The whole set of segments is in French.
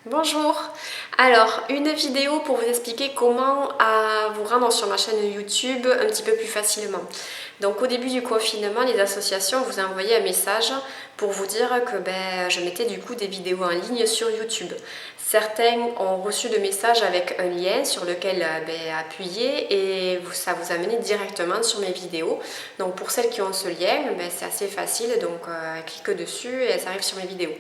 Bonjour. Alors, une vidéo pour vous expliquer comment vous rendre sur ma chaîne YouTube un petit peu plus facilement. Donc au début du confinement, les associations vous ont envoyé un message pour vous dire que je mettais du coup des vidéos en ligne sur YouTube. Certains ont reçu le message avec un lien sur lequel appuyer et ça vous amène directement sur mes vidéos. Donc pour celles qui ont ce lien, c'est assez facile, donc cliquez dessus et elles arrivent sur mes vidéos.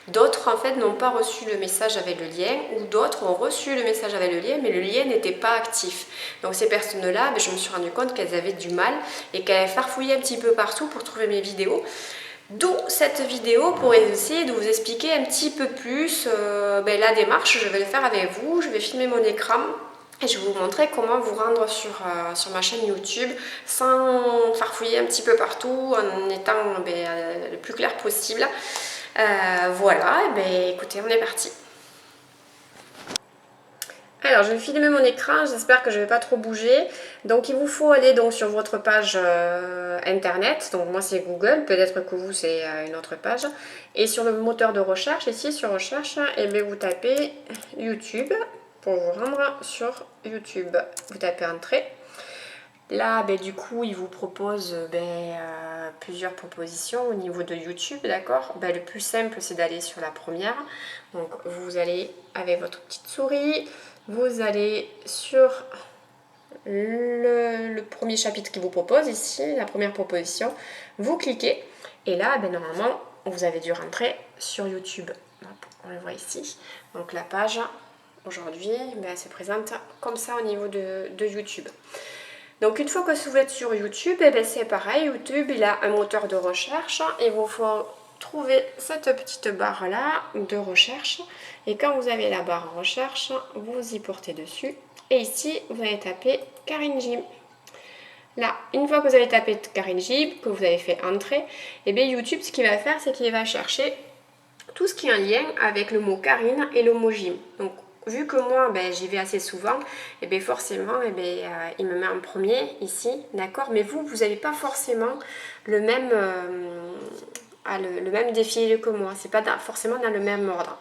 D'autres en fait n'ont pas reçu le message avec le lien ou d'autres ont reçu le message avec le lien mais le lien n'était pas actif. Donc ces personnes-là, je me suis rendu compte qu'elles avaient du mal et qu'elles farfouillaient un petit peu partout pour trouver mes vidéos. D'où cette vidéo pour essayer de vous expliquer un petit peu plus la démarche. Je vais le faire avec vous, je vais filmer mon écran et je vais vous montrer comment vous rendre sur ma chaîne YouTube sans farfouiller un petit peu partout en étant le plus clair possible. Voilà, écoutez, on est parti. Alors, je vais filmer mon écran, j'espère que je ne vais pas trop bouger. Donc, il vous faut aller donc, sur votre page internet. Donc, moi, c'est Google, peut-être que vous, c'est une autre page. Et sur le moteur de recherche, ici, sur Recherche, vous tapez YouTube pour vous rendre sur YouTube. Vous tapez Entrée. Là, du coup, il vous propose plusieurs propositions au niveau de YouTube, d'accord. Le plus simple, c'est d'aller sur la première. Donc, vous allez avec votre petite souris, vous allez sur le premier chapitre qu'il vous propose, ici, la première proposition. Vous cliquez et là, normalement, vous avez dû rentrer sur YouTube. Hop, on le voit ici. Donc, la page, aujourd'hui, elle se présente comme ça au niveau de YouTube. Donc une fois que vous êtes sur YouTube, c'est pareil, YouTube il a un moteur de recherche et il vous faut trouver cette petite barre là de recherche et quand vous avez la barre recherche, vous y portez dessus et ici vous allez taper Karine Gym. Là, une fois que vous avez tapé Karine Gym, que vous avez fait entrer, YouTube ce qu'il va faire c'est qu'il va chercher tout ce qui est en lien avec le mot Karine et le mot gym. Donc vu que moi j'y vais assez souvent, forcément il me met en premier ici, d'accord. Mais vous n'avez pas forcément le même le même défilé que moi, c'est pas forcément dans le même ordre.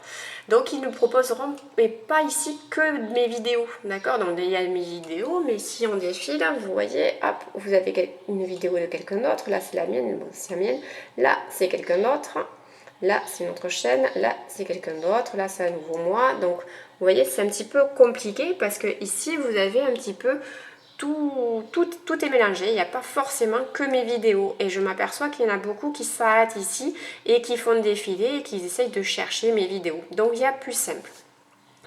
Donc ils nous proposeront, mais pas ici que mes vidéos, d'accord. Donc il y a mes vidéos, mais si on défile, vous voyez, hop, vous avez une vidéo de quelqu'un d'autre. Là c'est la mienne, bon c'est la mienne. Là c'est quelqu'un d'autre. Là, c'est une autre chaîne. Là, c'est quelqu'un d'autre. Là, c'est à nouveau moi. Donc, vous voyez, c'est un petit peu compliqué parce que ici, vous avez un petit peu tout est mélangé. Il n'y a pas forcément que mes vidéos. Et je m'aperçois qu'il y en a beaucoup qui s'arrêtent ici et qui font défiler et qui essayent de chercher mes vidéos. Donc, il y a plus simple.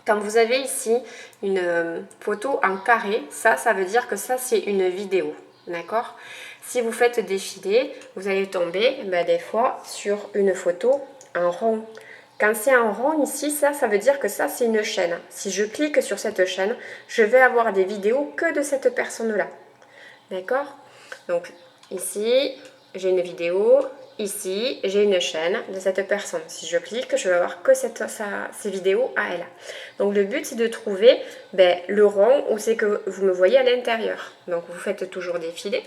Quand vous avez ici une photo en carré, ça veut dire que ça, c'est une vidéo. D'accord? Si vous faites défiler, vous allez tomber des fois sur une photo en rond. Quand c'est en rond ici, ça veut dire que ça c'est une chaîne. Si je clique sur cette chaîne, je vais avoir des vidéos que de cette personne-là. D'accord? Donc ici, j'ai une vidéo. Ici, j'ai une chaîne de cette personne. Si je clique, je vais avoir que ces vidéos à elle. Donc le but, c'est de trouver le rond où c'est que vous me voyez à l'intérieur. Donc vous faites toujours défiler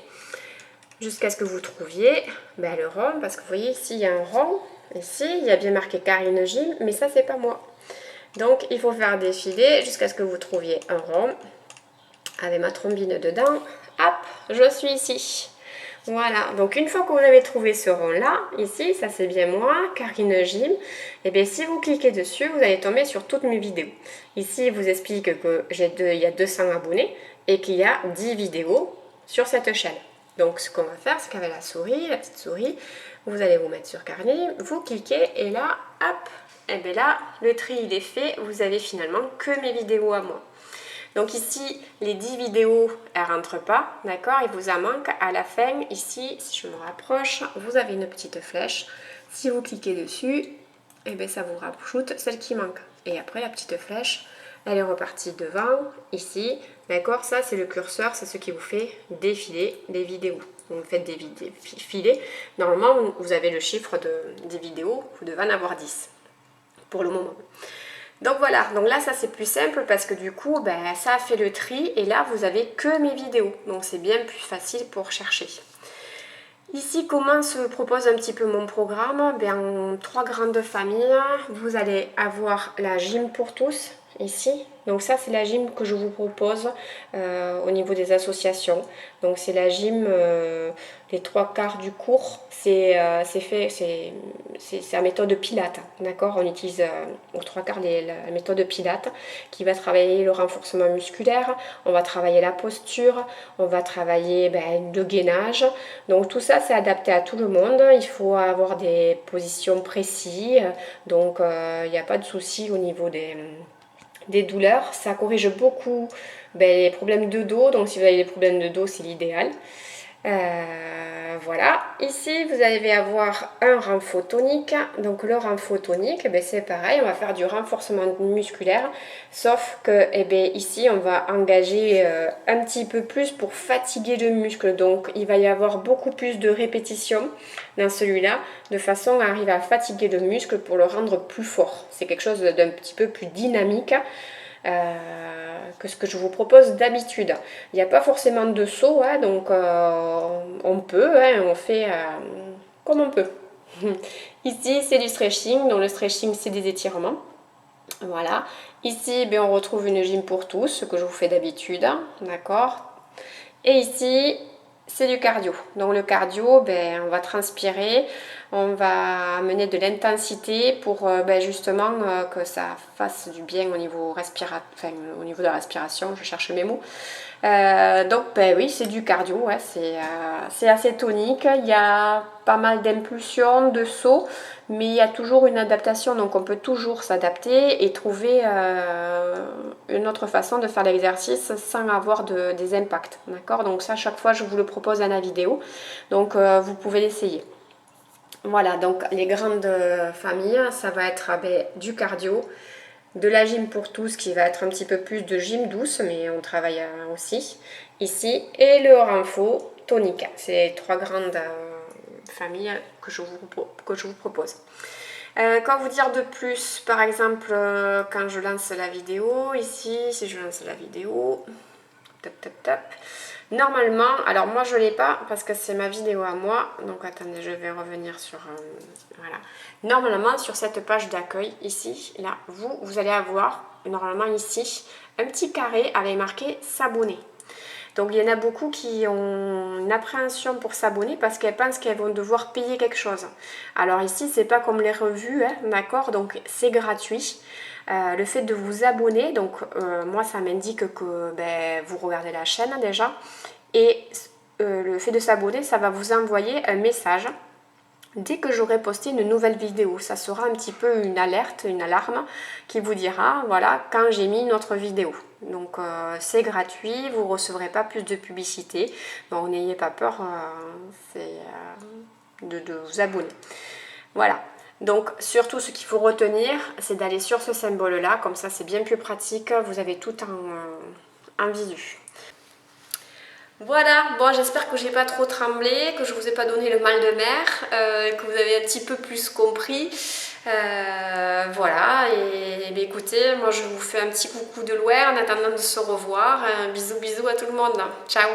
jusqu'à ce que vous trouviez le rond, parce que vous voyez ici il y a un rond, ici il y a bien marqué Karine Gym, mais ça c'est pas moi. Donc il faut faire défiler jusqu'à ce que vous trouviez un rond avec ma trombine dedans. Hop, je suis ici. Voilà, donc une fois que vous avez trouvé ce rond là, ici, ça c'est bien moi, Karine Gym, et si vous cliquez dessus, vous allez tomber sur toutes mes vidéos. Ici, il vous explique qu'il y a 200 abonnés et qu'il y a 10 vidéos sur cette chaîne. Donc ce qu'on va faire, c'est qu'avec la petite souris, vous allez vous mettre sur Karine, vous cliquez et là, hop, et là, le tri il est fait, vous avez finalement que mes vidéos à moi. Donc ici, les 10 vidéos, elles ne rentrent pas, d'accord. Il vous en manque à la fin, ici, si je me rapproche, vous avez une petite flèche. Si vous cliquez dessus, ça vous rajoute celle qui manque. Et après, la petite flèche, elle est repartie devant, ici, d'accord. Ça, c'est le curseur, c'est ce qui vous fait défiler les vidéos. Donc, vous faites défiler. Normalement, vous avez le chiffre des vidéos, vous devez en avoir 10 pour le moment. Donc voilà, donc là ça c'est plus simple parce que du coup ça a fait le tri et là vous avez que mes vidéos, donc c'est bien plus facile pour chercher. Ici, comment se propose un petit peu mon programme? Ben, en 3 grandes familles, vous allez avoir la gym pour tous, ici. Donc ça, c'est la gym que je vous propose au niveau des associations. Donc c'est la gym, les 3 quarts du cours, c'est la méthode Pilates, d'accord? On utilise aux 3 quarts la méthode Pilates qui va travailler le renforcement musculaire, on va travailler la posture, on va travailler le gainage. Donc tout ça, c'est adapté à tout le monde. Il faut avoir des positions précises, donc il n'y a pas de souci au niveau des douleurs. Ça corrige beaucoup les problèmes de dos, donc si vous avez des problèmes de dos, c'est l'idéal. Voilà, ici vous allez avoir un renfort tonique. Donc le renfort tonique, c'est pareil, on va faire du renforcement musculaire, sauf que ici on va engager un petit peu plus pour fatiguer le muscle. Donc il va y avoir beaucoup plus de répétitions dans celui-là, de façon à arriver à fatiguer le muscle pour le rendre plus fort. C'est quelque chose d'un petit peu plus dynamique que ce que je vous propose d'habitude. Il n'y a pas forcément de saut, hein, donc on peut, hein, on fait comme on peut. Ici, c'est du stretching, donc le stretching, c'est des étirements. Voilà. Ici, on retrouve une gym pour tous, ce que je vous fais d'habitude, d'accord. Et ici, c'est du cardio. Donc le cardio, on va transpirer, on va amener de l'intensité pour justement que ça fasse du bien au niveau au niveau de la respiration, je cherche mes mots. Donc oui, c'est du cardio, ouais, c'est assez tonique, il y a pas mal d'impulsions, de sauts, mais il y a toujours une adaptation, donc on peut toujours s'adapter et trouver une autre façon de faire l'exercice sans avoir des impacts, d'accord? Donc ça, chaque fois, je vous le propose dans la vidéo, donc vous pouvez l'essayer. Voilà, donc les grandes familles, ça va être du cardio, de la gym pour tous qui va être un petit peu plus de gym douce, mais on travaille aussi ici, et le renfort tonique. C'est les 3 grandes familles que je vous propose. Quoi vous dire de plus? Par exemple, quand je lance la vidéo, ici, si je lance la vidéo, tap tap tap. Normalement, alors moi je l'ai pas parce que c'est ma vidéo à moi, donc attendez, je vais revenir sur voilà. Normalement sur cette page d'accueil ici, là, vous allez avoir normalement ici un petit carré avec marqué s'abonner. Donc il y en a beaucoup qui ont une appréhension pour s'abonner parce qu'elles pensent qu'elles vont devoir payer quelque chose. Alors ici c'est pas comme les revues, hein, d'accord, donc c'est gratuit. Le fait de vous abonner, donc moi ça m'indique que vous regardez la chaîne déjà, et le fait de s'abonner, ça va vous envoyer un message dès que j'aurai posté une nouvelle vidéo. Ça sera un petit peu une alerte, une alarme qui vous dira voilà quand j'ai mis une autre vidéo. Donc c'est gratuit, vous ne recevrez pas plus de publicité, donc n'ayez pas peur de vous abonner. Voilà. Donc surtout ce qu'il faut retenir, c'est d'aller sur ce symbole-là, comme ça c'est bien plus pratique, vous avez tout en visu. Voilà, bon j'espère que j'ai pas trop tremblé, que je vous ai pas donné le mal de mer, que vous avez un petit peu plus compris. Voilà, et écoutez, moi je vous fais un petit coucou de loin en attendant de se revoir. Bisous bisous à tout le monde. Ciao.